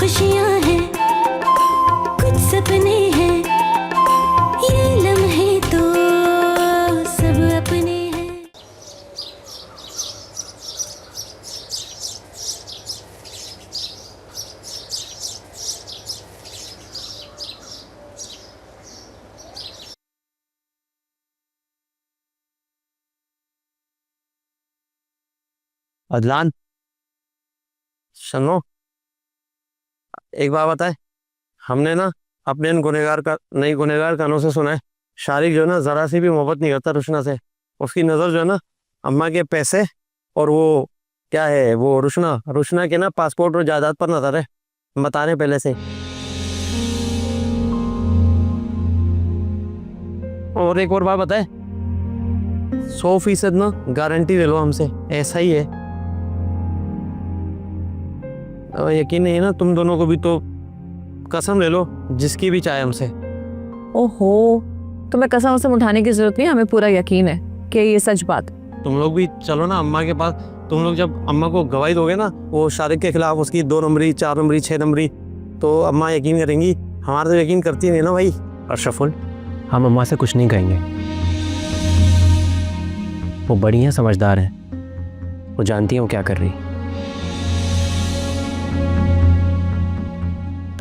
खुशियाँ हैं, कुछ सपने हैं, ये लम्हे तो सब अपने हैं। अदलान, सुनो, एक बात बताए। हमने ना अपने इन गुनहगार कानों से सुना है, शारिक जो है ना जरा सी भी मोहब्बत नहीं करता रुशना से। उसकी नजर जो है ना अम्मा के पैसे और वो क्या है वो रुशना के ना पासपोर्ट और जायदाद पर नजर है, बता रहे पहले से। और एक और बात बताए, 100% ना गारंटी ले लो हमसे, ऐसा ही है। यकीन नहीं है ना तुम दोनों को भी, तो कसम ले लो जिसकी भी चाहे हमसे। ओहो, तुम्हें कसम वसम उठाने की जरूरत नहीं, हमें पूरा यकीन है कि ये सच बात। तुम लोग भी चलो ना अम्मा के पास। तुम लोग जब अम्मा को गवाही दोगे ना वो शारिक के खिलाफ, उसकी 2 नंबरी 4 नंबरी 6 नंबरी, तो अम्मा यकीन करेंगी। हमारा तो यकीन करती नहीं ना भाई। अशरफुल, हम अम्मा से कुछ नहीं कहेंगे। वो बड़ी हैं, समझदार हैं, वो जानती हैं वो क्या कर रही।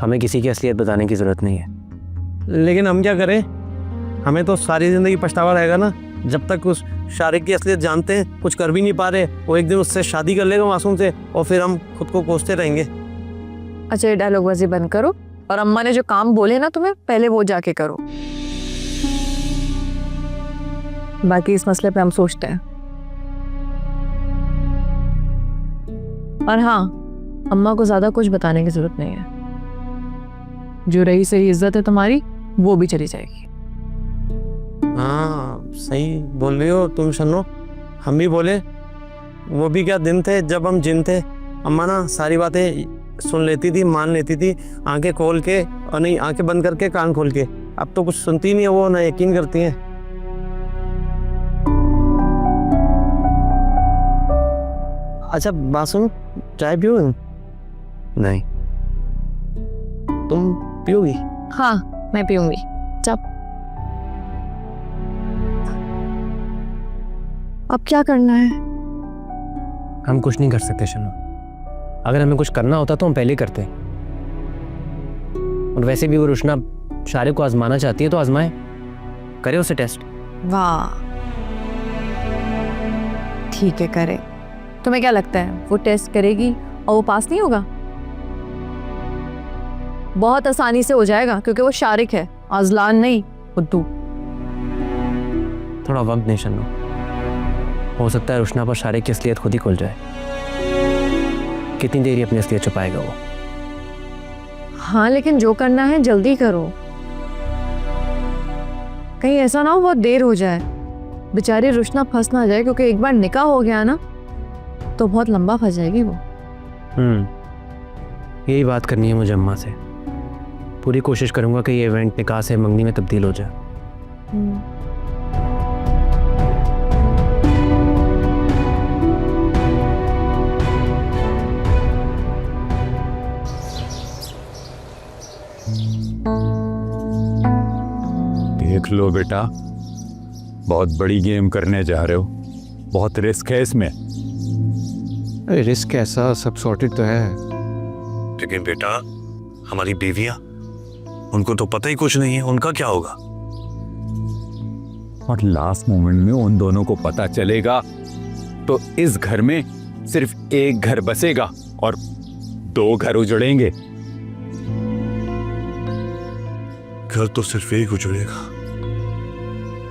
हमें किसी की असलियत बताने की जरूरत नहीं है। लेकिन हम क्या करें, हमें तो सारी ज़िंदगी पछतावा रहेगा ना जब तक उस शारिक की असलियत जानते हैं कुछ कर भी नहीं पा रहे। वो एक दिन उससे शादी कर लेगा मासूम से, और फिर हम खुद को कोसते रहेंगे। अच्छा, ये डायलॉगबाजी बंद करो और अम्मा ने जो काम बोले ना तुम्हें, पहले वो जाके करो। बाकी इस मसले पे हम सोचते हैं। और हाँ, अम्मा को ज्यादा कुछ बताने की जरूरत नहीं है। जो रही सही इज्जत है तुम्हारी, वो भी चली जाएगी। हाँ सही बोल रही हो तुम शन्नो। हम भी बोले, वो भी क्या दिन थे जब हम जिन थे। अम्मा ना सारी बातें सुन लेती थी, मान लेती थी, आंखें खोल के, और नहीं आंखें बंद करके कान खोल के। अब तो कुछ सुनती नहीं है वो, ना यकीन करती हैं। अच्छा बात सुनो, चाय पियोगे? नहीं। तुम पियोगी? हाँ, मैं पीऊंगी। चल, अब क्या करना है? हम कुछ नहीं कर सकते शन्नो। अगर हमें कुछ करना होता तो हम पहले करते। और वैसे भी वो रुशना शारिक को आजमाना चाहती है तो आजमाए, करे उसे टेस्ट। वाह, ठीक है, करे। तुम्हें क्या लगता है वो टेस्ट करेगी और वो पास नहीं होगा? बहुत आसानी से हो जाएगा क्योंकि वो शारिक है, अजलान नहीं, बुद्धू। थोड़ा वक्त नहीं शन्नो, हो सकता है रुशना पर शारिक की असलियत खुद ही खुल जाए। कितनी देर ही अपनी असलियत छुपाएगा वो? हाँ, लेकिन जो करना है जल्दी करो, कहीं ऐसा ना हो बहुत देर हो जाए। बेचारी रुशना फंस ना जाए, क्योंकि एक बार निकाह हो गया ना तो बहुत लंबा फंस जाएगी वो। यही बात करनी है मुझे अम्मा से। पूरी कोशिश करूंगा कि ये इवेंट निकाह से मंगनी में तब्दील हो जाए। देख लो बेटा, बहुत बड़ी गेम करने जा रहे हो, बहुत रिस्क है इसमें। अरे रिस्क कैसा, सब सॉर्टेड तो है। लेकिन बेटा, हमारी बीवियां, उनको तो पता ही कुछ नहीं है, उनका क्या होगा? और लास्ट मोमेंट में उन दोनों को पता चलेगा तो इस घर में सिर्फ एक घर बसेगा और 2 घर उजड़ेंगे। घर तो सिर्फ एक उजड़ेगा,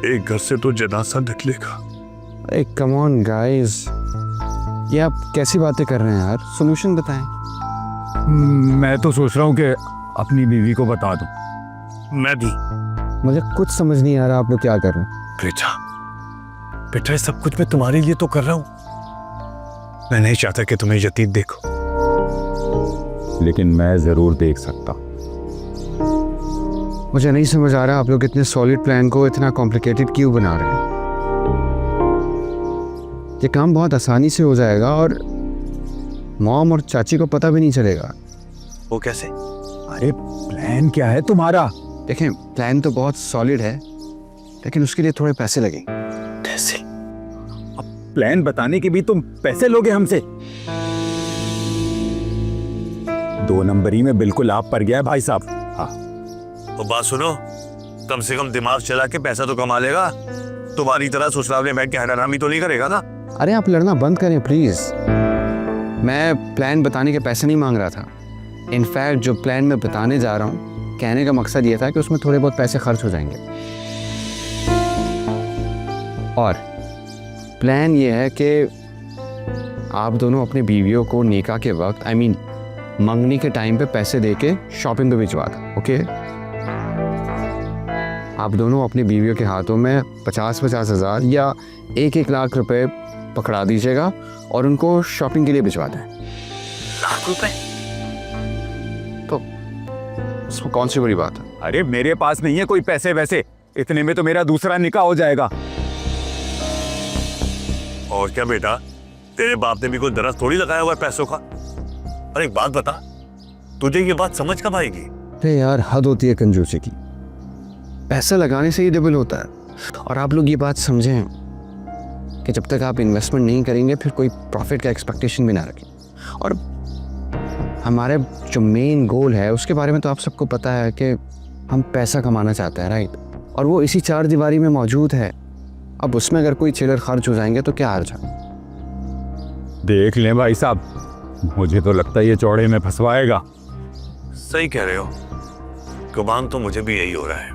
एक घर से तो जनाजा निकलेगा। अरे कम ऑन गाइस, ये आप कैसी बातें कर रहे हैं यार, सॉल्यूशन बताएं। मैं तो सोच रहा हूँ कि अपनी बीवी को बता दूं। मैं भी। मुझे कुछ समझ नहीं आ रहा आप लोग क्या कर रहे हैं। बेटा ये सब कुछ मैं तुम्हारे लिए तो कर रहा हूं। मैं नहीं चाहता कि तुम्हें यतीम देखो, लेकिन मैं जरूर देख सकता। मुझे नहीं समझ आ रहा आप लोग इतने सॉलिड प्लान को इतना कॉम्प्लिकेटेड क्यों बना रहे हैं। ये काम बहुत आसानी से हो जाएगा और मॉम और चाची को पता भी नहीं चलेगा। वो कैसे? अरे प्लान क्या है तुम्हारा? देखें, प्लान तो बहुत सॉलिड है, लेकिन उसके लिए थोड़े पैसे लगेंगे। कैसे? प्लान बताने के भी तुम पैसे लोगे हमसे? 2 नंबरी में बिल्कुल आप पर गया है भाई साहब। हाँ, तो बात सुनो, कम से कम दिमाग चला के पैसा तो कमा लेगा। तुम्हारी तरह ससुराल में बैठ के हैरानी तो नहीं करेगा ना? अरे आप लड़ना बंद करें प्लीज। मैं प्लान बताने के पैसे नहीं मांग रहा था। इनफैक्ट जो प्लान मैं बताने जा रहा हूँ, कहने का मकसद ये था कि उसमें थोड़े बहुत पैसे खर्च हो जाएंगे। और प्लान ये है कि आप दोनों अपने बीवियों को निकाह के वक्त मंगनी के टाइम पे पैसे देके शॉपिंग पे भिजवा दो। ओके, आप दोनों अपनी बीवियों के हाथों में 50-50 हज़ार या 1-1 लाख रुपए पकड़ा दीजिएगा और उनको शॉपिंग के लिए भिजवा दें। लाख रुपए? तो उसमें कौन सी बड़ी बात है? अरे मेरे पास नहीं है कोई पैसे वैसे, इतने में तो मेरा दूसरा निकाह हो जाएगा। और क्या बेटा, तेरे बाप ने भी कोई दरस थोड़ी लगाया हुआ है पैसों का। अरे एक बात बता, तुझे ये बात समझ कब आएगी? अरे यार, हद होती है कंजूसी की। पैसा लगाने से ही डबल होता है। और आप लोग ये बात समझें कि जब तक आप इन्वेस्टमेंट नहीं करेंगे फिर कोई प्रॉफिट का एक्सपेक्टेशन भी ना रखें। और हमारे जो मेन गोल है उसके बारे में तो आप सबको पता है कि हम पैसा कमाना चाहते हैं, राइट? और वो इसी 4 दीवारी में मौजूद है। अब उसमें अगर कोई चिल्लर खर्च हो जाएंगे तो क्या हर्ज है? देख लें भाई साहब, मुझे तो लगता है ये चौड़े में फंसवाएगा। सही कह रहे हो, गुमान तो मुझे भी यही हो रहा है।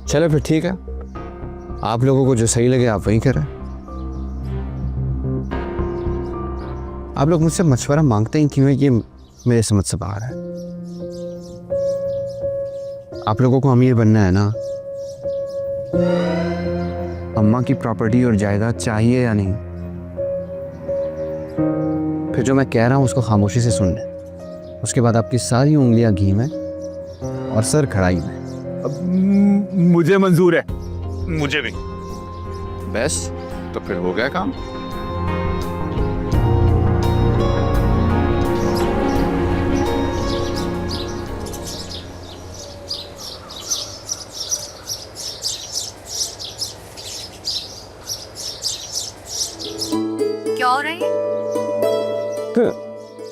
चलो फिर ठीक है, आप लोगों को जो सही लगे आप वही करें। आप लोग मुझसे मशवरा मांगते ही क्यों है, ये मेरे समझ से बाहर है। आप लोगों को अमीर बनना है ना? अम्मा की प्रॉपर्टी और जायदाद चाहिए या नहीं? फिर जो मैं कह रहा हूं उसको खामोशी से सुन लें। उसके बाद आपकी सारी उंगलियां घी में और सर कढ़ाई में। मुझे मंजूर है। मुझे भी। बस तो फिर हो गया काम। क्या हो रहा है?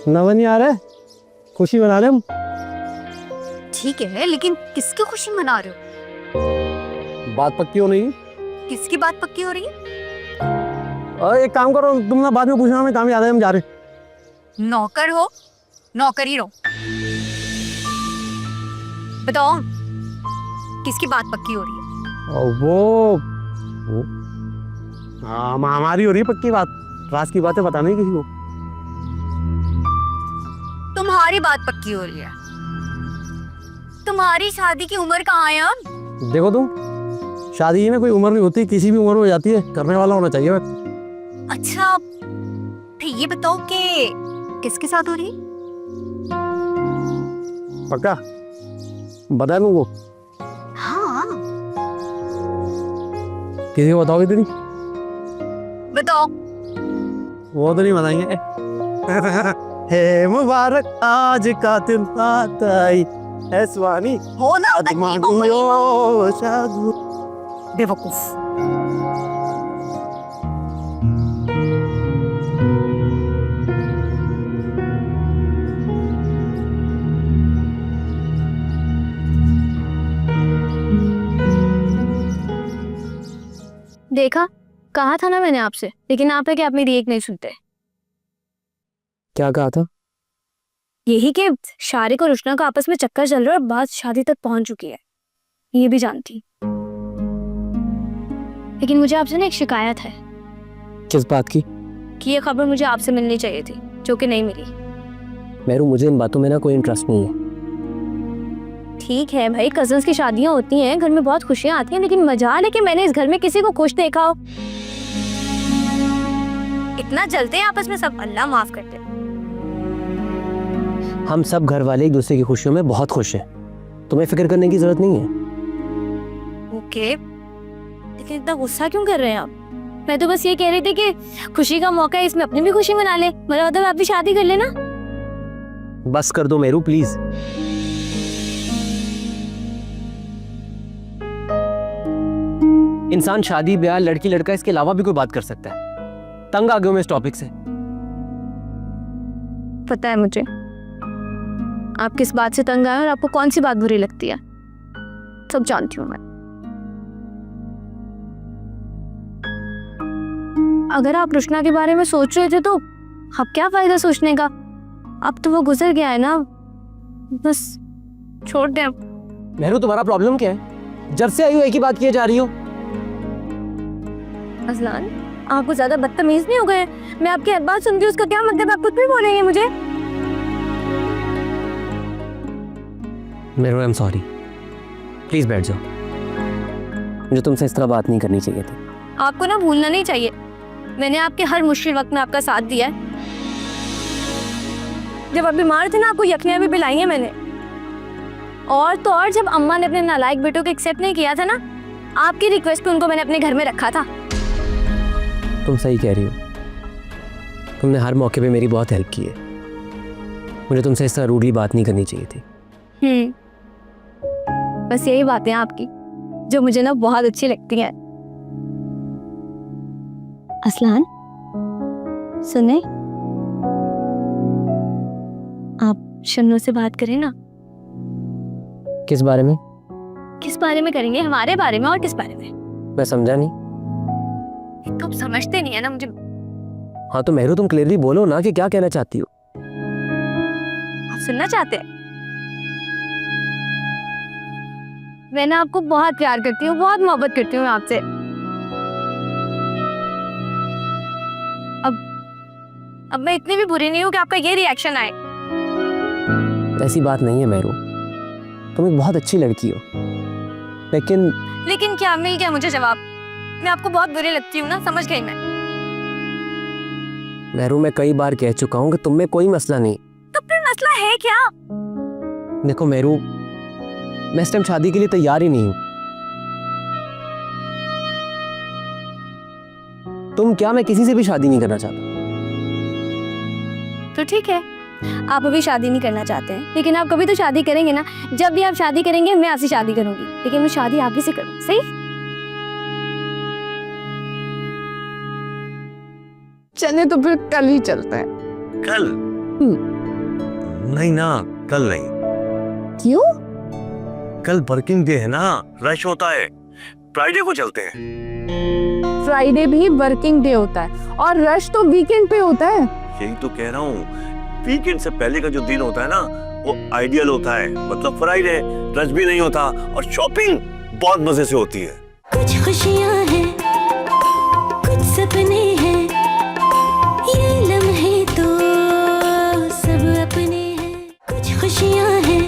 नवन नहीं आ रहा है, खुशी मना ले हम। ठीक है, लेकिन किसकी खुशी मना रहे हो? बात पक्की हो नहीं? किसकी बात पक्की हो रही है? और एक काम करो, तुम ना बाद में पूछना, हमें काम याद है, हम जा रहे। नौकर हो, नौकर ही रहो। बताओ किसकी बात पक्की हो रही है? और वो हाँ, हमारी हो रही है पक्की बात। राज की बातें बताना ही किसी को। तुम्हारी बात पक्की हो रही है। तुम्हारी शादी की उम्र कहाँ है अब? देखो तुम, शादी में कोई उम्र नहीं होती, किसी भी उम्र में हो जाती है, करने वाला होना चाहिए। अच्छा, फिर ये बताओ कि किसके साथ हो रही है? पक्का बता दूँ वो? हाँ किसी को बताओगे तो नहीं? बताओ। वो तो नहीं बताएंगे। हे मुबारक आज का दिन आई है स्वानी हो ना दिमाग में ओ शादू। बेवकूफ। देखा, कहा था ना मैंने आपसे, लेकिन आप है कि आप मेरी एक नहीं सुनते। क्या कहा था? यही कि शारिक और रुशना का आपस में चक्कर चल रहा है और बात शादी तक पहुंच चुकी है, ये भी जानती। लेकिन मुझे आपसे ना एक शिकायत है। किस बात की? कि ये खबर मुझे आपसे मिलनी चाहिए थी, जो कि नहीं मिली। मेरू, मुझे इन बातों में ना कोई इंटरेस्ट नहीं है। ठीक है भाई, कजन्स की शादियां होती हैं, घर में बहुत खुशियां आती हैं, लेकिन मजाल है कि मैंने इस घर में किसी को खुश देखा हो। इतना जलते हैं आपस में सब, अल्लाह माफ करते। हम सब घर वाले एक दूसरे की खुशियों में बहुत खुश हैं, तुम्हें फिक्र करने की जरूरत नहीं है। ओके, लेकिन इतना गुस्सा क्यों कर रहे हैं आप? मैं तो बस ये कह रही थी कि खुशी का मौका है, इसमें अपनी भी खुशी मना ले। मतलब आप भी शादी कर लेना। बस कर दो मेरू प्लीज। इंसान शादी ब्याह लड़की लड़का इसके अलावा भी कोई बात कर सकता है। तंग आ गया हूं मैं इस टॉपिक से। पता है मुझे आप किस बात से तंग आए और आपको कौन सी बात बुरी लगती है, सब जानती हूँ मैं। अगर आप रुशना के बारे में सोच रहे थे तो अब क्या फायदा सोचने का, अब तो वो गुजर गया है ना, बस छोड़ दे अब। मेरू तुम्हारा प्रॉब्लम क्या है? जब से आई हो एक ही बात किए जा रही हो। अजलान आपको ज्यादा बदतमीज नहीं हो गए? मैं आपकी हर बात सुनती हूँ, उसका क्या मतलब? आप कुछ भी बोलेंगे मुझे? Meru I am sorry, please बैठ जाओ। मुझे तुमसे इस तरह बात नहीं करनी चाहिए थी। आपको ना भूलना नहीं चाहिए, मैंने आपके हर मुश्किल वक्त में आपका साथ दिया है। जब आप बीमार थे ना, आपको यखनियाँ भी पिलाई हैं मैंने। और तो और जब अम्मा ने अपने नालायक बेटों को एक्सेप्ट नहीं किया था ना, आपकी रिक्वेस्ट पे उनको मैंने अपने घर में रखा था। तुम सही कह रही हो, तुमने हर मौके पे मेरी बहुत हेल्प की है। मुझे तुमसे इस तरह रूडली बात नहीं करनी चाहिए थी। बस यही बातें हैं आपकी जो मुझे ना बहुत अच्छी लगती हैं। असलान सुने, आप शन्नू से बात करें ना। किस बारे में? किस बारे में करेंगे? हमारे बारे में। और किस बारे में? मैं समझा नहीं। तुम समझते नहीं है ना मुझे। हाँ तो मेहरू तुम क्लियरली बोलो ना कि क्या कहना चाहती हो। आप सुनना चाहते हैं? मैं ना आपको बहुत प्यार करती हूँ, बहुत मोहब्बत करती हूँ आपसे। अब मैं इतनी भी बुरी नहीं हूँ कि आपका ये रिएक्शन आए। ऐसी बात नहीं है मेहरू, तुम एक बहुत अच्छी लड़की हो। लेकिन क्या मिल गया मुझे जवाब? मैं आपको बहुत बुरी लगती हूँ ना, समझ गई मैं। मेहरू मैं कई बार कह चुका हूँ कि तुम में कोई मसला नहीं। तो फिर मसला है क्या? देखो मेहरू, मैं इस टाइम शादी के लिए तैयार ही नहीं हूं। तुम क्या, मैं किसी से भी शादी नहीं करना चाहता। तो ठीक है, आप अभी शादी नहीं करना चाहते हैं, लेकिन आप कभी तो शादी करेंगे ना। जब भी आप शादी करेंगे मैं आपसे शादी करूंगी, लेकिन मैं शादी आप ही से करूंगी, सही? चले तो फिर कल ही चलते हैं। कल? नहीं ना, कल नहीं। क्यों? कल वर्किंग डे है ना, रश होता है। फ्राइडे को चलते हैं। फ्राइडे भी वर्किंग डे होता है और रश तो वीकेंड पे होता है। यही तो कह रहा हूँ, वीकेंड से पहले का जो दिन होता है ना, वो आइडियल होता है। मतलब फ्राइडे रश भी नहीं होता और शॉपिंग बहुत मजे से होती है। कुछ खुशियाँ हैं, कुछ सपने हैं, ये लम्हे तो सब अपने हैं। कुछ खुशियाँ हैं,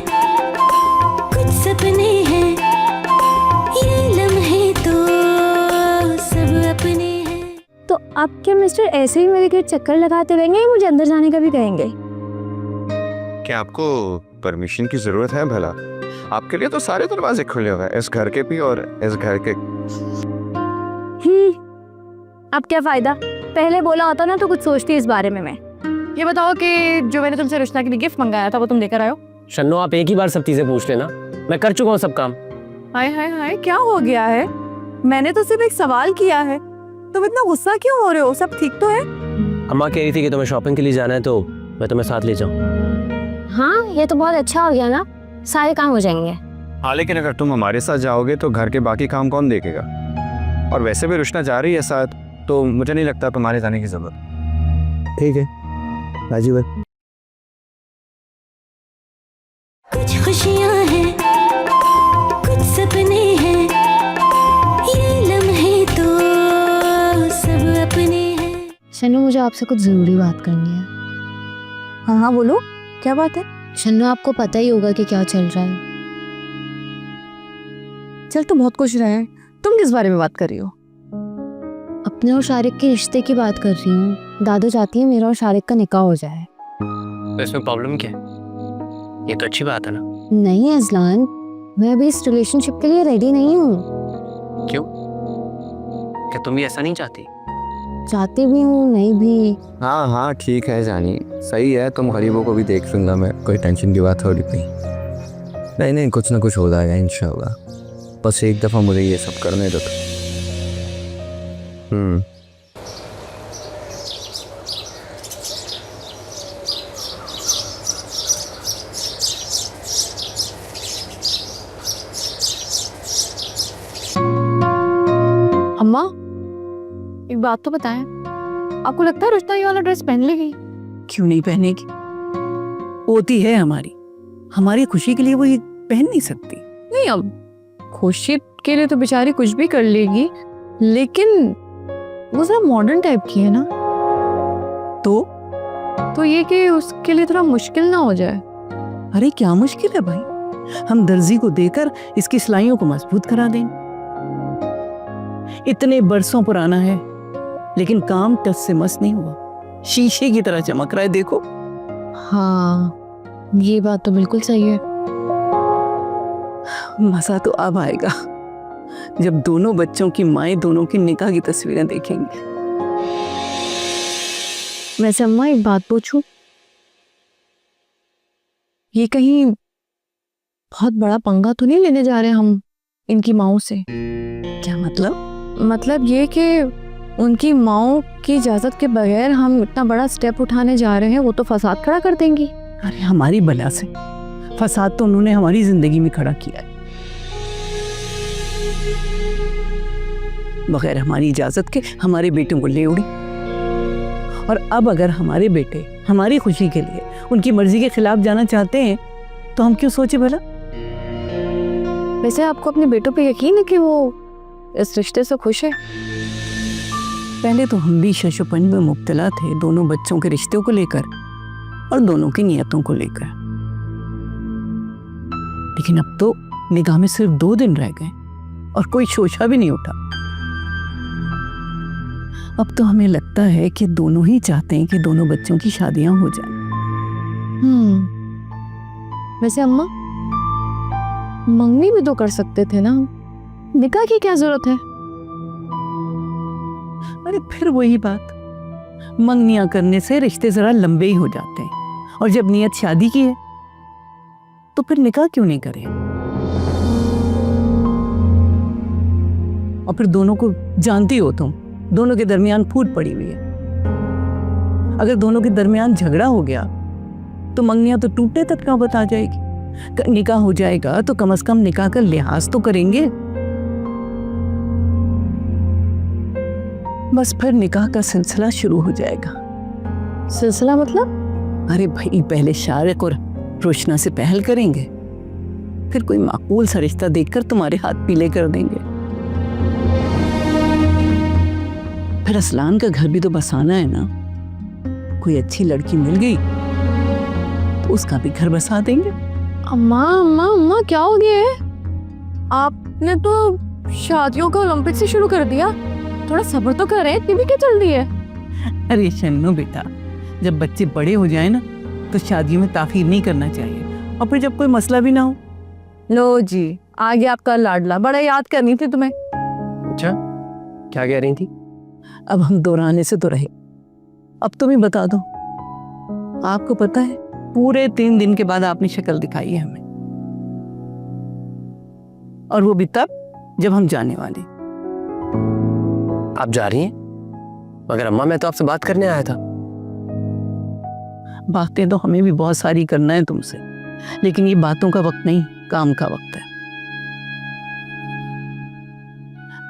कुछ सपने हैं, ये लम्हे तो सब अपने हैं। तो आप क्या मिस्टर ऐसे ही मेरे घर चक्कर लगाते रहेंगे या मुझे अंदर जाने का भी कहेंगे? क्या आपको परमिशन की जरूरत है भला? आपके लिए तो सारे दरवाजे खुले हुए हैं, इस घर के भी और इस घर के। अब क्या फायदा? पहले बोला होता ना तो कुछ सोचती इस बारे में मैं। ये बताओ कि जो मैंने तुमसे रुशना के लिए गिफ्ट मंगाया था वो तुम लेकर आए हो? शन्नो आप एक ही बार सब चीजें पूछ लेना, मैं कर चुका हूँ सब काम। हाय हाय हाय, क्या हो गया है? मैंने तो सिर्फ एक सवाल किया है, तुम इतना गुस्सा क्यों हो रहे हो? सब ठीक तो है? अम्मा कह रही थी कि तुम्हें शॉपिंग के लिए जाना है तो मैं तुम्हें साथ ले जाऊँ। हाँ ये तो बहुत अच्छा हो गया ना, सारे काम हो जाएंगे। हाँ लेकिन अगर तुम हमारे साथ जाओगे तो घर के बाकी काम कौन देखेगा? और वैसे भी रुशना जा रही है साथ, तो मुझे नहीं लगता तुम्हारे जाने की जरूरत। ठीक है राजीव भाई। कुछ खुशियाँ हैं, कुछ सपने हैं, ये लम्हे तो सब अपने हैं। शन्नू मुझे आपसे कुछ जरूरी बात करनी है। हाँ हाँ बोलो, क्या बात है? शन्नू आपको पता ही होगा कि क्या चल रहा है। चल तो बहुत कुछ रहे हैं, तुम किस बारे में बात कर रही हो? अपने और शारिक के रिश्ते की बात कर रही हूँ। दादू चाहती है मेरा और शारिक का निकाह हो जाए। तो इसमें प्रॉब्लम क्या है? ये तो अच्छी बात है ना। नहीं अजलान, मैं अभी इस रिलेशनशिप के लिए रेडी नहीं हूँ। क्यों? क्या तुम भी ऐसा नहीं चाहती? चाहती भी हूँ नहीं भी। हाँ हाँ ठीक है जानी, सही है, तुम गरीबों को भी देख लूंगा मैं, कोई टेंशन की बात थोड़ी नहीं। नहीं नहीं, कुछ ना कुछ हो जाएगा इंशाल्लाह, बस एक दफ़ा मुझे ये सब करने दो। अम्मा एक बात तो बताएं, आपको लगता है रुश्ता ये वाला ड्रेस पहन लेगी? क्यों नहीं पहनेगी? होती है हमारी खुशी के लिए वो ये पहन नहीं सकती। नहीं, अब खुशी के लिए तो बेचारी कुछ भी कर लेगी, लेकिन वो जरा मॉडर्न टाइप की है ना, तो ये कि उसके लिए थोड़ा मुश्किल ना हो जाए। अरे क्या मुश्किल है भाई, हम दर्जी को देकर इसकी सिलाइयों को मजबूत करा देंगे। इतने बरसों पुराना है लेकिन काम टस से मस नहीं हुआ, शीशे की तरह चमक रहा है, देखो। हाँ, ये बात तो बिल्कुल सही है। मजा तो अब आएगा जब दोनों बच्चों की माएं दोनों की निकाह की तस्वीरें देखेंगे। वैसे अम्मा एक बात पूछूं, ये कहीं बहुत बड़ा पंगा तो नहीं लेने जा रहे हम इनकी माओं से? क्या मतलब? मतलब ये कि उनकी माओं की इजाजत के बगैर हम इतना बड़ा स्टेप उठाने जा रहे हैं, वो तो फसाद खड़ा कर देंगी। अरे हमारी बला से फसाद तो उन्होंने हमारी जिंदगी में खड़ा किया है, बगैर हमारी इजाजत के हमारे बेटों को ले उड़े। और अब अगर हमारे बेटे हमारी खुशी के लिए उनकी मर्जी के खिलाफ जाना चाहते हैं तो हम क्यों सोचे भला? वैसे आपको अपने बेटों पे यकीन है कि वो इस रिश्ते से खुश है? पहले तो हम भी शशोपन में मुब्तला थे, दोनों बच्चों के रिश्तों को लेकर और दोनों की नियतों को लेकर, लेकिन अब तो निगाह में सिर्फ 2 दिन रह गए और कोई शोशा भी नहीं उठा। अब तो हमें लगता है कि दोनों ही चाहते हैं कि दोनों बच्चों की शादियां हो जाएं। वैसे अम्मा, मंगनी भी तो कर सकते थे ना, निकाह की क्या जरूरत है? अरे फिर वही बात, मंगनियां करने से रिश्ते जरा लंबे ही हो जाते हैं, और जब नियत शादी की है तो फिर निकाह क्यों नहीं करें? और फिर दोनों को जानती हो तुम, दोनों के दरमियान फूट पड़ी हुई है। अगर दोनों के दरमियान झगड़ा हो गया तो मंगनियां तो टूटने तक नौबत आ जाएगी। निकाह हो जाएगा तो कम से कम निकाह का लिहाज तो करेंगे। बस फिर निकाह का सिलसिला शुरू हो जाएगा। सिलसिला मतलब? अरे भाई, पहले शारिक और रोशना से पहल करेंगे, फिर कोई माकूल सा रिश्ता देखकर तुम्हारे हाथ पीले कर देंगे। फिर असलान का घर भी तो बसाना है ना, कोई अच्छी लड़की मिल गई तो उसका भी घर बसा देंगे। अम्मा अम्मा अम्मा, क्या हो गया है? आपने तो शादियों का ओलंपिक से शुरू कर दिया, थोड़ा सब्र तो करें, इतनी भी क्या जल्दी है? अरे शन्नो बेटा, जब बच्चे बड़े हो जाए ना तो शादियों में ताखीर नहीं करना चाहिए, और फिर जब कोई मसला भी ना हो। लो जी, आ गया आपका लाडला, बड़ा याद करनी थी तुम्हें। अच्छा, क्या कह रही थी? अब हम दोहराने से तो रहे, अब तुम ही बता दो। आपको पता है, पूरे 3 दिन के बाद आपने शक्ल दिखाई है हमें, और वो भी तब जब हम जाने वाले। आप जा रही हैं? मगर अम्मा, मैं तो आपसे बात करने आया था। बातें तो हमें भी बहुत सारी करना है तुमसे, लेकिन ये बातों का वक्त नहीं, काम का वक्त है।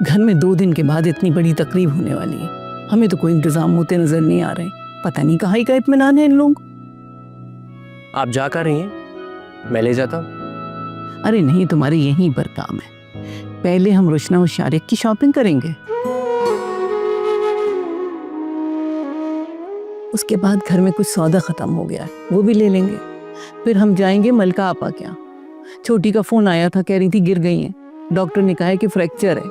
घर में 2 दिन के बाद इतनी बड़ी तकरीब होने वाली है, हमें तो कोई इंतजाम होते नजर नहीं आ रहे। पता नहीं कहाँ का इत्मीनान है इन लोगों को। आप जा कर रही हैं, मैं ले जाता हूँ। अरे नहीं, तुम्हारे यहीं पर काम है। पहले हम रोशना और शारिक की शॉपिंग करेंगे, उसके बाद घर में कुछ सौदा खत्म हो गया है, वो भी ले लेंगे। फिर हम जाएंगे मलका आपा के यहाँ। छोटी का फोन आया था, कह रही थी गिर गई है, डॉक्टर ने कहा है कि फ्रैक्चर है।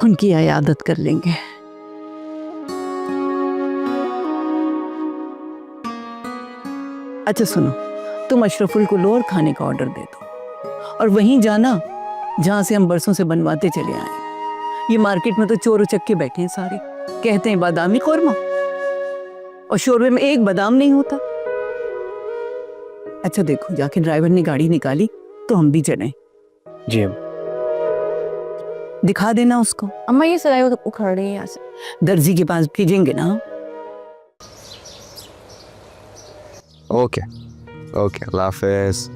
उनकी इयादत कर लेंगे। अच्छा सुनो, तुम अशरफुल को लो और खाने का ऑर्डर दे दो, और वहीं जाना जहां से हम बरसों से बनवाते चले आए। ये मार्केट में तो चोर उचक्के बैठे हैं सारे, कहते हैं बादामी कौरमा, और शोरबे में एक बादाम नहीं होता। अच्छा देखो, जाके ड्राइवर ने गाड़ी निकाली तो हम भी चले। जी दिखा देना उसको। अम्मा ये सिलाई उखड़ रही है यहाँ से। दर्जी के पास भेजेंगे ना। ओके ओके, अल्लाह हाफिज़।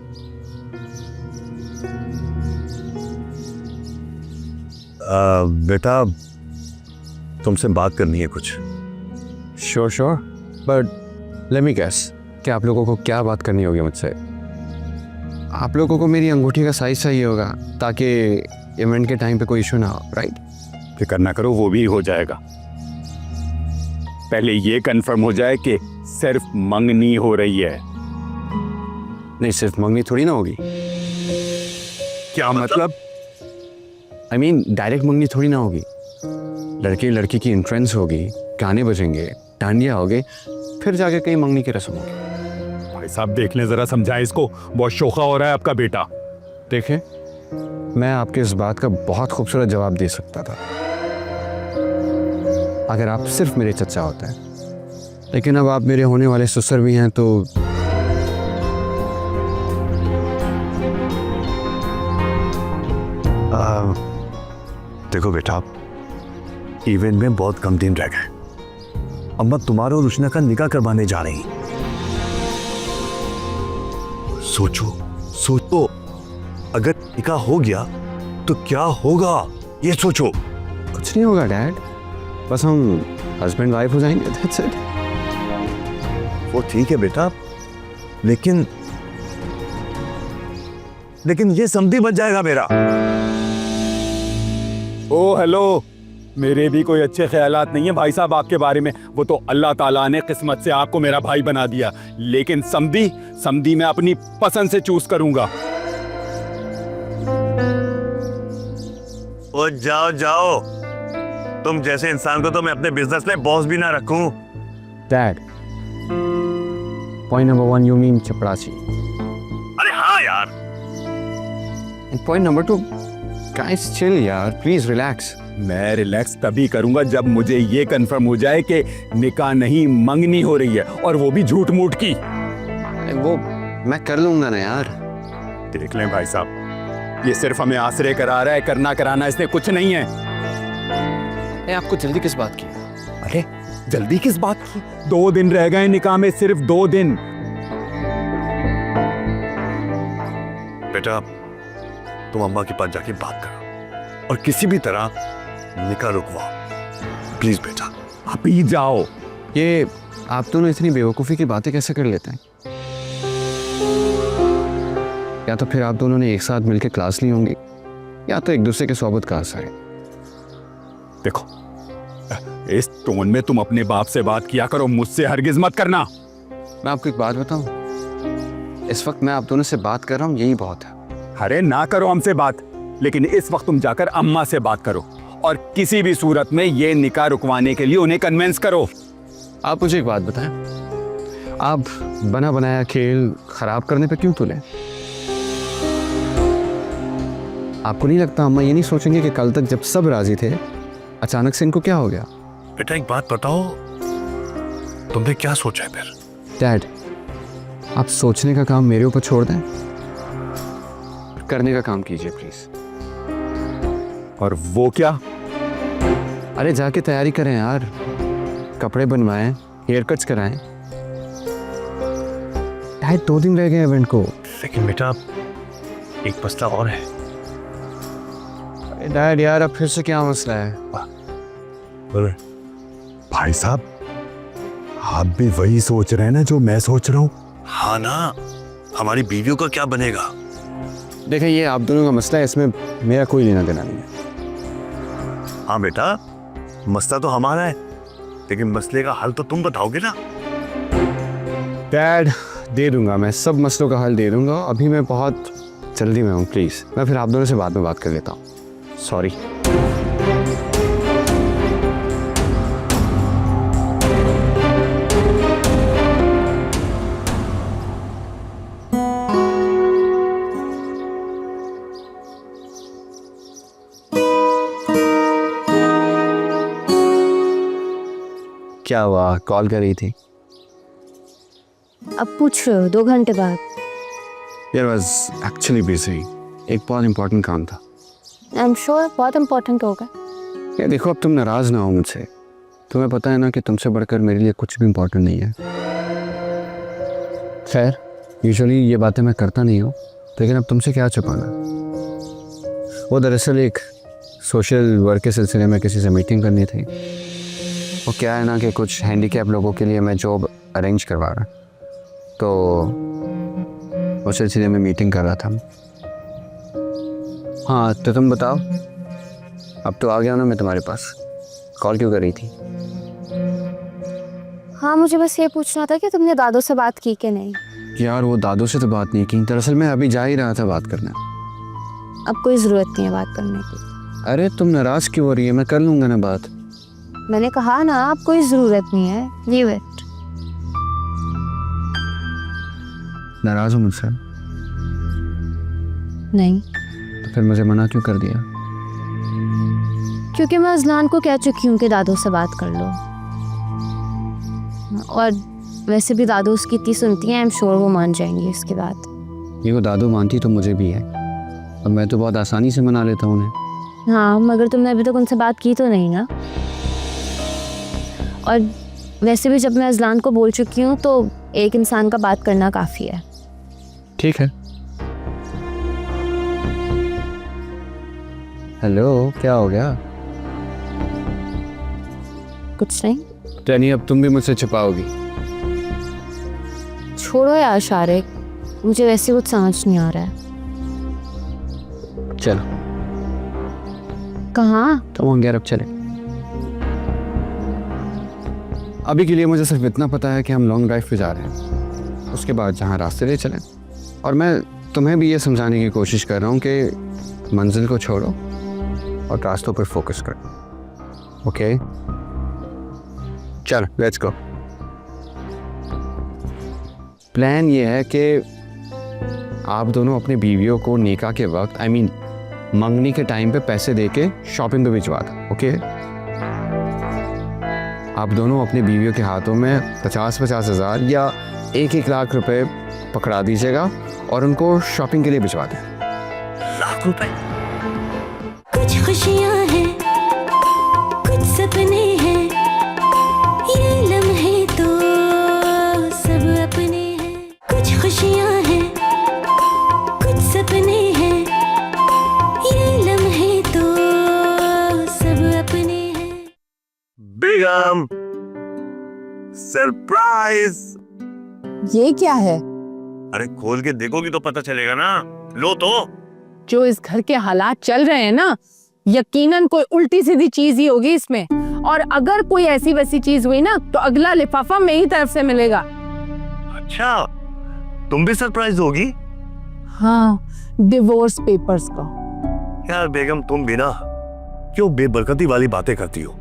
बेटा तुमसे बात करनी है कुछ। Sure sure, but let me guess कि आप लोगों को क्या बात करनी होगी मुझसे। आप लोगों को मेरी अंगूठी का साइज चाहिए होगा ताकि इवेंट के टाइम पे कोई इशू ना हो, राइट? फिक्र ना करो, वो भी हो जाएगा। पहले ये कंफर्म हो जाए कि सिर्फ मंगनी हो रही है। नहीं, सिर्फ मंगनी थोड़ी ना होगी। क्या मतलब? आई मीन डायरेक्ट मंगनी थोड़ी ना होगी। लड़के लड़की की एंट्रेंस होगी, गाने बजेंगे, डांडिया होगे, फिर जाके कहीं मंगनी की रस्म होगी। भाई साहब देख लें, जरा समझाएं इसको, बहुत शोखा हो रहा है आपका बेटा। देखें, मैं आपके इस बात का बहुत खूबसूरत जवाब दे सकता था अगर आप सिर्फ मेरे चचा होते हैं, लेकिन अब आप मेरे होने वाले ससुर भी हैं, तो देखो बेटा, इवेंट में बहुत कम दिन रह गए। अम्मा तुम्हारे और रुशना का निकाह करवाने जा रही। सोचो सोचो, अगर निकाह हो गया तो क्या होगा, ये सोचो। कुछ नहीं होगा डैड, बस हम हस्बैंड वाइफ हो जाएंगे, दैट्स इट। वो ठीक है बेटा, लेकिन ये समधी बच जाएगा मेरा। ओ हेलो, मेरे भी कोई अच्छे ख्यालात नहीं है भाई साहब आपके बारे में। वो तो अल्लाह ताला ने किस्मत से आपको मेरा भाई बना दिया, लेकिन समधी मैं अपनी पसंद से चूज करूंगा। ओ जाओ जाओ, तुम जैसे इंसान को तो मैं अपने बिजनेस में बॉस भी ना रखूं। Dad, point number 1 you mean चपरासी। अरे हाँ यार। पॉइंट नंबर 2, गाइस चिल यार, प्लीज रिलैक्स। मैं रिलैक्स तभी करूंगा जब मुझे ये कंफर्म हो जाए कि निकाह नहीं मंगनी हो रही है, और वो भी झूठ मूठ की। वो मैं कर लूंगा ना यार। देख लें भाई साहब, ये सिर्फ हमें आसरे करा रहा है, करना कराना इसने कुछ नहीं है। आपको जल्दी किस बात की? अरे जल्दी किस बात की? 2 दिन रह गए निकाह में, सिर्फ 2 दिन। बेटा तुम अम्मा के पास जाके बात करो और किसी भी तरह निकाह रुकवाओ, प्लीज बेटा। आप ही जाओ। ये आप दोनों इतनी बेवकूफ़ी की बातें कैसे कर लेते हैं? या तो फिर आप दोनों ने एक साथ मिलकर क्लास ली होंगी, या तो एक दूसरे के सोबत का असर है। देखो, इस टोन में तुम अपने बाप से बात किया करो, मुझसे हरगिज मत करना। मैं आपको एक बात बताऊं, इस वक्त मैं आप दोनों से बात कर रहा हूं, यही बहुत है। अरे ना करो हमसे बात, लेकिन इस वक्त तुम जाकर अम्मा से बात करो, और किसी भी सूरत में ये निकाह रुकवाने के लिए उन्हें कन्विंस करो। आप मुझे एक बात बताएं, आप बना बनाया खेल खराब करने पे क्यों तुले? आपको नहीं लगता अम्मा ये नहीं सोचेंगे कि कल तक जब सब राजी थे, अचानक से इनको क्या हो गया? बेटा एक बात बताओ, तुमने क्या सोचा है फिर? डैड, आप सोचने का काम मेरे ऊपर छोड़ दें, करने का काम कीजिए प्लीज। और वो क्या? अरे जाके तैयारी करें यार, कपड़े बनवाएं, हेयर कट्स कराएं। डैड 2 दिन रह गए इवेंट को। लेकिन बेटा एक मसला और है। अरे डैड यार, अब फिर से क्या मसला है? भाई साहब, आप भी वही सोच रहे हैं ना जो मैं सोच रहा हूँ? हाँ ना, हमारी बीवियों का क्या बनेगा? देखिए, ये आप दोनों का मसला है, इसमें मेरा कोई लेना देना नहीं है। हाँ बेटा, मसला तो हमारा है, लेकिन मसले का हल तो तुम बताओगे ना। डैड दे दूंगा, मैं सब मसलों का हल दे दूंगा। अभी मैं बहुत जल्दी में हूँ, प्लीज मैं फिर आप दोनों से बाद में बात कर लेता हूँ। सॉरी। क्या हुआ, कॉल कर रही थी? अब पूछ रहे हो 2 घंटे बाद? यार वाज एक्चुअली बिजी, एक बहुत इंपॉर्टेंट काम था। आई एम श्योर बहुत इंपॉर्टेंट होगा। यार देखो, अब तुम नाराज ना हो मुझसे, तुम्हें पता है ना कि तुमसे बढ़कर मेरे लिए कुछ भी इंपॉर्टेंट नहीं है। खैर, यूजुअली ये बातें मैं करता नहीं हूँ, लेकिन अब तुमसे क्या छुपाना। वो दरअसल एक सोशल वर्क के सिलसिले में किसी से मीटिंग करनी थी। वो क्या है ना कि कुछ हैंडीकैप लोगों के लिए मैं जॉब अरेंज करवा रहा, तो उस सिलसिले में मीटिंग कर रहा था। हाँ तो तुम बताओ, अब तो आ गया ना मैं तुम्हारे पास, कॉल क्यों कर रही थी? हाँ, मुझे बस ये पूछना था कि तुमने दादू से बात की कि नहीं। यार वो दादू से तो बात नहीं की, दरअसल मैं अभी जा ही रहा था बात करने। अब कोई ज़रूरत नहीं है बात करने की। अरे तुम नाराज़ क्यों हो रही है, मैं कर लूँगा ना बात। मैंने कहा ना, अब कोई ज़रूरत नहीं है, लीव इट। नाराज़ हो मुझसे? नहीं, तो फिर मुझे मना क्यों कर दिया? क्योंकि मैं अजलान को कह चुकी हूँ कि दादू से बात कर लो, और वैसे भी दादू उसकी इतनी सुनती हैं, आई एम श्योर वो मान जाएंगी इसके बाद। ये वो दादू मानती तो मुझे भी है, और मैं तो बहुत आसानी से मना लेता हूँ उन्हें। हाँ, मगर तुमने अभी तक उनसे बात की तो नहीं ना। और वैसे भी जब मैं अजलान को बोल चुकी हूँ तो एक इंसान का बात करना काफ़ी है। ठीक है। हेलो, क्या हो गया? कुछ नहीं। टैनी, अब तुम भी मुझसे छिपाओगी? छोड़ो यार शारिक, मुझे वैसे कुछ समझ नहीं आ रहा है। चलो। कहाँ? तो यार अब चले। अभी के लिए मुझे सिर्फ इतना पता है कि हम लॉन्ग ड्राइव पे जा रहे हैं, उसके बाद जहाँ रास्ते ले चलें। और मैं तुम्हें भी ये समझाने की कोशिश कर रहा हूँ कि मंजिल को छोड़ो और रास्तों पर फोकस करो। ओके, चल लेट्स गो। प्लान ये है कि आप दोनों अपनी बीवियों को निकाह के वक्त, आई मीन मंगनी के टाइम पे पैसे देके शॉपिंग पे भिजवा दो। ओके, आप दोनों अपनी बीवियों के हाथों में 50-50 हज़ार या 1-1 लाख रुपए पकड़ा दीजिएगा और उनको शॉपिंग के लिए भिजवा दें। लाख रुपए? कुछ खुशियाँ हैं, कुछ सपने हैं, ये लम्हे तो सब अपने हैं। कुछ खुशियाँ हैं, कुछ सपने हैं, ये लम्हे तो सब अपने हैं। बेगम, सरप्राइज! ये क्या है? अरे खोल के देखोगी तो पता चलेगा ना। लो तो। जो इस घर के हालात चल रहे हैं ना, यकीनन कोई उल्टी सीधी चीज ही होगी इसमें, और अगर कोई ऐसी वैसी चीज हुई ना तो अगला लिफाफा मेरी तरफ से मिलेगा। अच्छा, तुम भी सरप्राइज होगी? हाँ, डिवोर्स पेपर्स का। यार बेगम, तुम भी ना क्यों बेबरकती वाली बातें करती हो?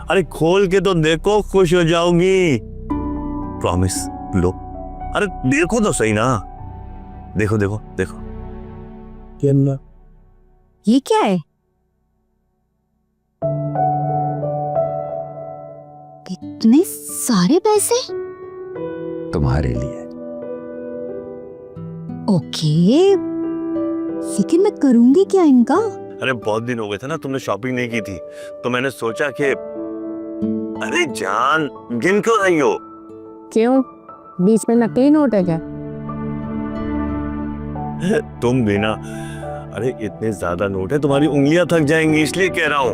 अरे खोल के तो देखो, खुश हो जाओगी। प्रॉमिस लो। अरे देखो तो सही ना। देखो देखो देखो। ये क्या है? इतने सारे पैसे? तुम्हारे लिए। ओके, लेकिन मैं करूंगी क्या इनका? अरे बहुत दिन हो गए थे ना, तुमने शॉपिंग नहीं की थी, तो मैंने सोचा कि अरे जान, गिन क्यों रही हो? क्यों, बीच में नकली नोट है क्या? तुम भी ना। अरे इतने ज्यादा नोट है, तुम्हारी उंगलियां थक जाएंगी, इसलिए कह रहा हूं।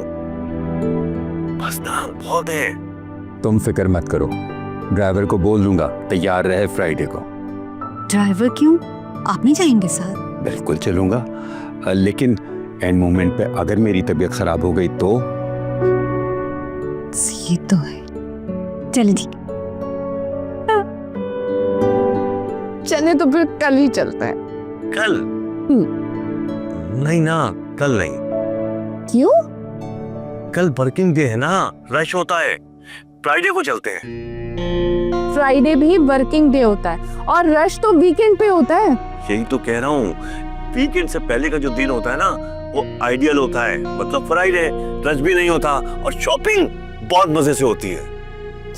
बस दाम बहुत है। तुम फिक्र मत करो, ड्राइवर को बोल दूंगा तैयार रहे फ्राइडे को। ड्राइवर क्यों? आप नहीं जाएंगे साथ? बिल्कुल चलूंगा, लेकिन एंड मोमेंट पे अगर मेरी तबीयत खराब हो गई तो? ये तो है। चलिए ठीक। चले तो फिर कल ही चलते हैं। कल? नहीं ना, कल नहीं। क्यों? कल वर्किंग डे है ना, रश होता है। फ्राइडे को चलते हैं। फ्राइडे भी वर्किंग डे होता है और रश तो वीकेंड पे होता है। यही तो कह रहा हूँ, वीकेंड से पहले का जो दिन होता है ना, वो आइडियल होता है। मतलब फ्राइडे रश भी नहीं होता और शॉपिंग बहुत मजे से होती है।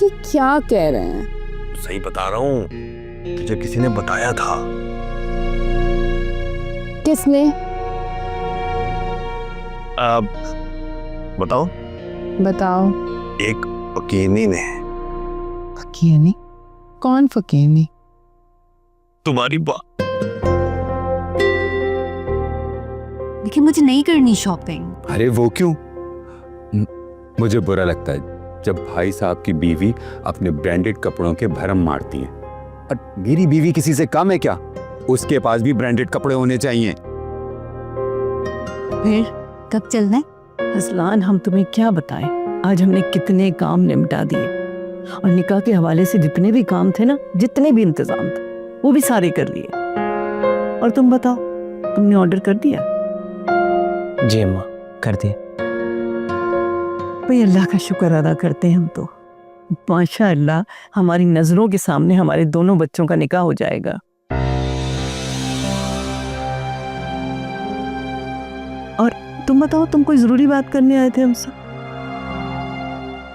ये क्या कह रहे हैं? सही बता रहा हूँ, तुझे किसी ने बताया था। किसने? अब बताओ। बताओ। एक फकीनी ने। फकीनी? कौन फकीनी? तुम्हारी लेकिन मुझे नहीं करनी शॉपिंग। अरे वो क्यों? मुझे बुरा लगता है जब भाई साहब की बीवी अपने ब्रांडेड कपड़ों के भरम मारती है। और मेरी बीवी किसी से कम है क्या? उसके पास भी ब्रांडेड कपड़े होने चाहिए। फिर कब चलना है? अजलान, हम तुम्हें क्या बताएं, आज हमने कितने काम निपटा दिए और निकाह के हवाले से जितने भी काम थे ना, जितने भी इंतजाम थे, वो भी सारे कर लिए। और तुम बताओ, तुमने ऑर्डर कर दिया? जी अम्मा, कर दिए। भाई अल्लाह का शुक्र अदा करते हैं हम तो। माशाअल्लाह, हमारी नजरों के सामने हमारे दोनों बच्चों का निकाह हो जाएगा। और तुम बताओ, तुम कोई जरूरी बात करने आए थे हमसे?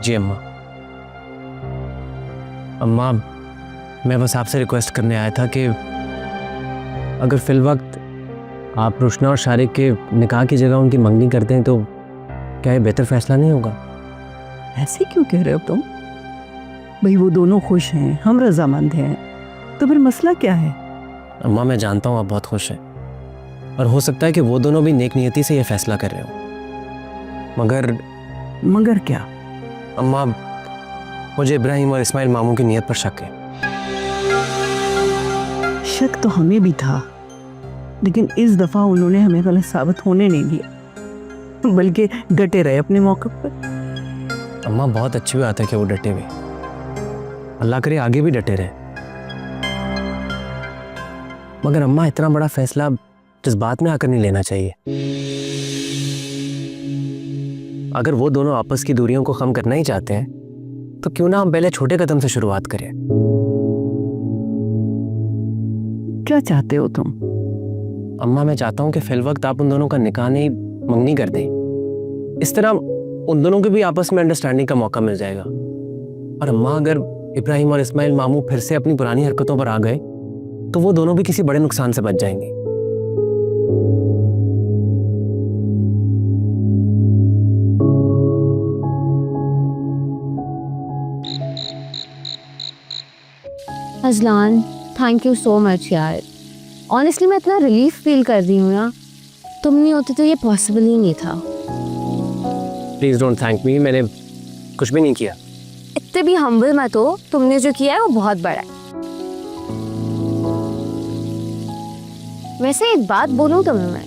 जी अम्मा। अम्मा, मैं बस आपसे रिक्वेस्ट करने आया था कि अगर फिल वक्त आप रुशना और शारिक के निकाह की जगह उनकी मंगनी करते हैं तो क्या ये बेहतर फैसला नहीं होगा? ऐसे क्यों कह रहे हो तुम? भाई वो दोनों खुश हैं, हम रजामंद हैं, तो फिर मसला क्या है? अम्मा, मैं जानता हूँ आप बहुत खुश हैं और हो सकता है कि वो दोनों भी नेक नियति से ये फैसला कर रहे हो, मगर क्या? अम्मा, मुझे इब्राहिम और इस्माइल मामू की नीयत पर शक है। शक तो हमें भी था, लेकिन इस दफा उन्होंने हमें गलत साबित होने नहीं दिया, बल्कि डटे रहे अपने मौके पर। अम्मा, बहुत अच्छी बात है कि वो डटे हुए, अल्लाह करे आगे भी डटे रहे। मगर अम्मा, इतना बड़ा फैसला जज्बात में आकर नहीं लेना चाहिए। अगर वो दोनों आपस की दूरियों को कम करना ही चाहते हैं तो क्यों ना हम पहले छोटे कदम से शुरुआत करें। क्या चाहते हो तुम? अम्मा, मैं चाहता हूं कि फिल वक्त आप उन दोनों का निकाह नहीं मंगनी कर दें। इस तरह उन दोनों के भी आपस में अंडरस्टैंडिंग का मौका मिल जाएगा। और अम्मा, अगर इब्राहिम और इस्माइल मामू फिर से अपनी पुरानी हरकतों पर आ गए तो वो दोनों भी किसी बड़े नुकसान से बच जाएंगे। Azlan, thank you so much यार। ऑनेस्टली मैं इतना रिलीफ फील कर रही हूँ ना, तुम नहीं होते तो ये पॉसिबल ही नहीं था। प्लीज डोंट थैंक मी, मैंने कुछ भी नहीं किया। इतने भी हम्बल मत हो, तुमने जो किया है वो बहुत बड़ा है। वैसे एक बात बोलूं तुम्हें मैं,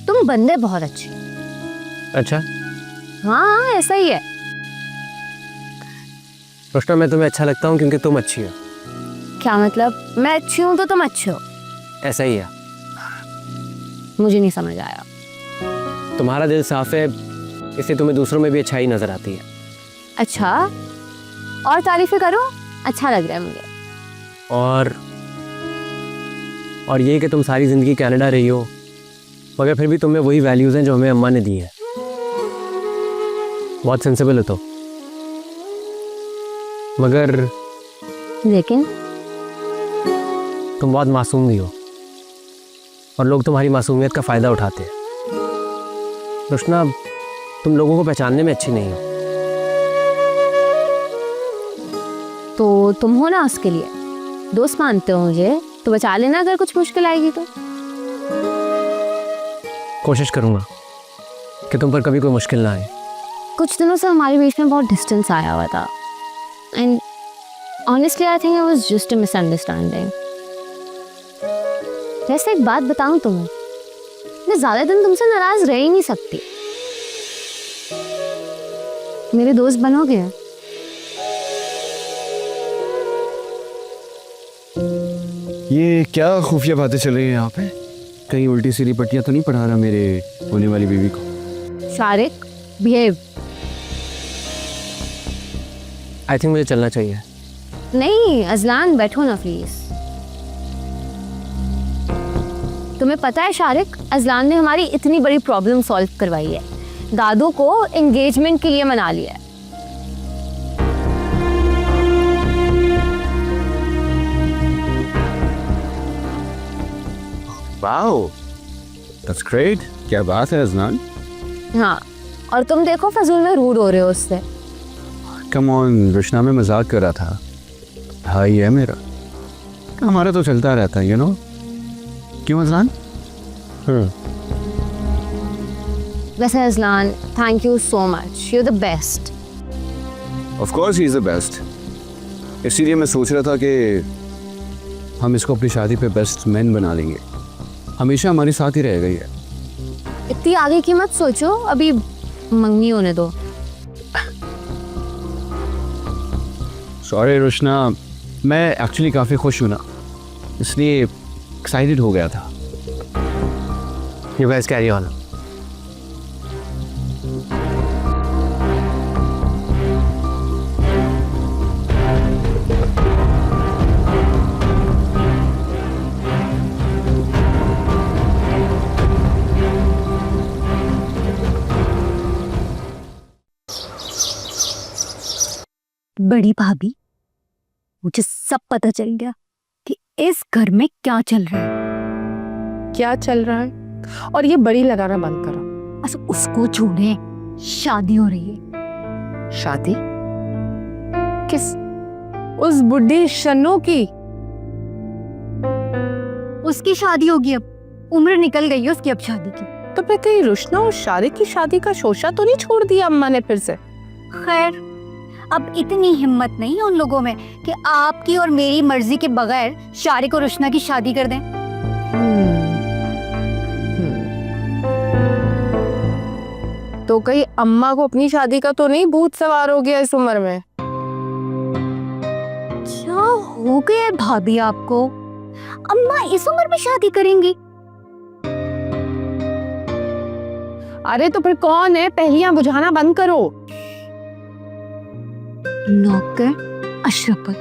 तुम बंदे बहुत अच्छे। अच्छा? हाँ, ऐसा ही है। रोशना, मैं तुम्हें अच्छा लगता हूँ क्योंकि तुम अच्छी हो। क्या मतलब? मैं अच्छी हूँ तो तुम अच्छे हो? ऐसा ही है। मुझे नहीं समझ आया। तुम्हारा दिल साफ है, इसलिए तुम्हें दूसरों में भी अच्छाई नजर आती है। अच्छा, और तारीफें करो, अच्छा लग रहा है मुझे। और ये कि तुम सारी जिंदगी कनाडा रही हो, मगर फिर भी तुम्हें वही वैल्यूज हैं जो हमें अम्मा ने दी है। बहुत सेंसिबल हो तो। मगर लेकिन तुम बहुत मासूम भी हो और लोग तुम्हारी मासूमियत का फायदा उठाते हैं। रोशना, तुम लोगों को पहचानने में अच्छी नहीं हो। तो तुम हो ना उसके लिए, दोस्त मानते हो मुझे तो बचा लेना अगर कुछ मुश्किल आएगी तो। कोशिश करूंगा कि तुम पर कभी कोई मुश्किल ना आए। कुछ दिनों से हमारे बीच में बहुत डिस्टेंस आया हुआ था, and honestly I think it was just a misunderstanding. वैसे एक बात बताऊं तुम्हें, मैं ज्यादा दिन तुमसे नाराज रह ही नहीं सकती। मेरे दोस्त बनोगे? ये क्या खुफिया बातें चल रही है यहाँ पे? कहीं उल्टी सीधी पट्टियाँ तो नहीं पढ़ा रहा मेरे होने वाली बीवी को? शारिक, बिहेव। आई थिंक मुझे चलना चाहिए। नहीं अजलान, बैठो ना प्लीज। तुम्हें पता है शारिक, अजलान ने हमारी इतनी बड़ी प्रॉब्लम सॉल्व करवाई है। दादू को एंगेजमेंट के लिए मना लिया है। Wow, that's great. क्या बात है अजनान। हाँ, और तुम देखो फजूल में रूड हो रहे हो उससे। कम ऑन, रुशना में मजाक कर रहा था। भाई है मेरा, हमारा तो चलता रहता है, यू नो। क्यों अजनान? वैसे Azlan, thank you so much, you the best. Of course he is the best. इसीलिए मैं सोच रहा था कि हम इसको अपनी शादी पे बेस्ट मैन बना लेंगे। हमेशा हमारे साथ ही रहेगा ये। इतनी आगे की मत सोचो, अभी मंगनी होने दो। सॉरी रुशना, मैं एक्चुअली काफ़ी खुश हूँ ना, इसलिए एक्साइटेड हो गया था। You guys carry on. बड़ी भाभी, मुझे सब पता चल गया कि इस घर में क्या चल रहा है। क्या चल रहा है? और ये बड़ी लगाना बंद करो। अच्छा, उसको छोड़े, शादी हो रही है। शादी किस? उस बुढ़ी शन्नो की? उसकी शादी होगी, अब उम्र निकल गई है उसकी अब शादी की। तो फिर कहीं रुशना और शारिक की शादी का शोशा तो नहीं छोड़ दिया अम्मा ने फिर से? खैर, अब इतनी हिम्मत नहीं है उन लोगों में कि आपकी और मेरी मर्जी के बगैर शारिक और रुशना की शादी कर दें। तो कहीं अम्मा को अपनी शादी का तो नहीं भूत सवार हो गया इस उम्र में? क्या हो गया है भाभी आपको? अम्मा इस उम्र में शादी करेंगी? अरे तो फिर कौन है? पहलियां बुझाना बंद करो। नौकर अशरफुल।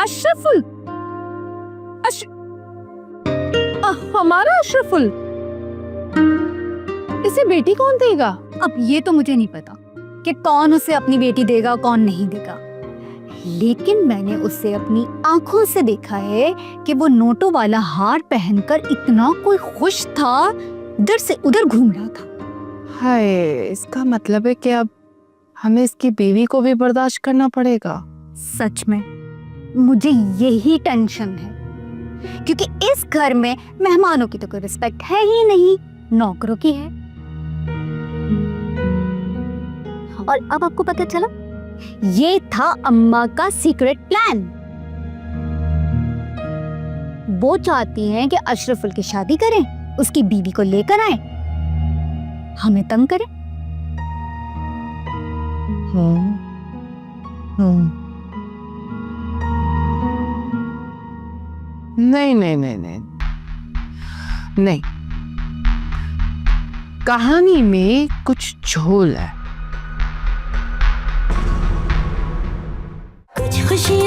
अशरफुल? हमारा अशरफुल? इसे बेटी कौन देगा? अब ये तो मुझे नहीं पता कि कौन उसे अपनी बेटी देगा कौन नहीं देगा, लेकिन मैंने उसे अपनी आंखों से देखा है कि वो नोटों वाला हार पहनकर इतना कोई खुश था, इधर से उधर घूम रहा था। हाय, इसका मतलब है कि अब हमें इसकी बीवी को भी बर्दाश्त करना पड़ेगा। सच में मुझे यही टेंशन है, क्योंकि इस घर में मेहमानों की तो कोई रिस्पेक्ट है ही नहीं, नौकरों की है। और अब आपको पता चला, ये था अम्मा का सीक्रेट प्लान। वो चाहती हैं कि अशरफुल की शादी करें, उसकी बीवी को लेकर आए, हमें तंग करें। नहीं नहीं नहीं नहीं नहीं, कहानी में कुछ झोल है। कुछ खुशियाँ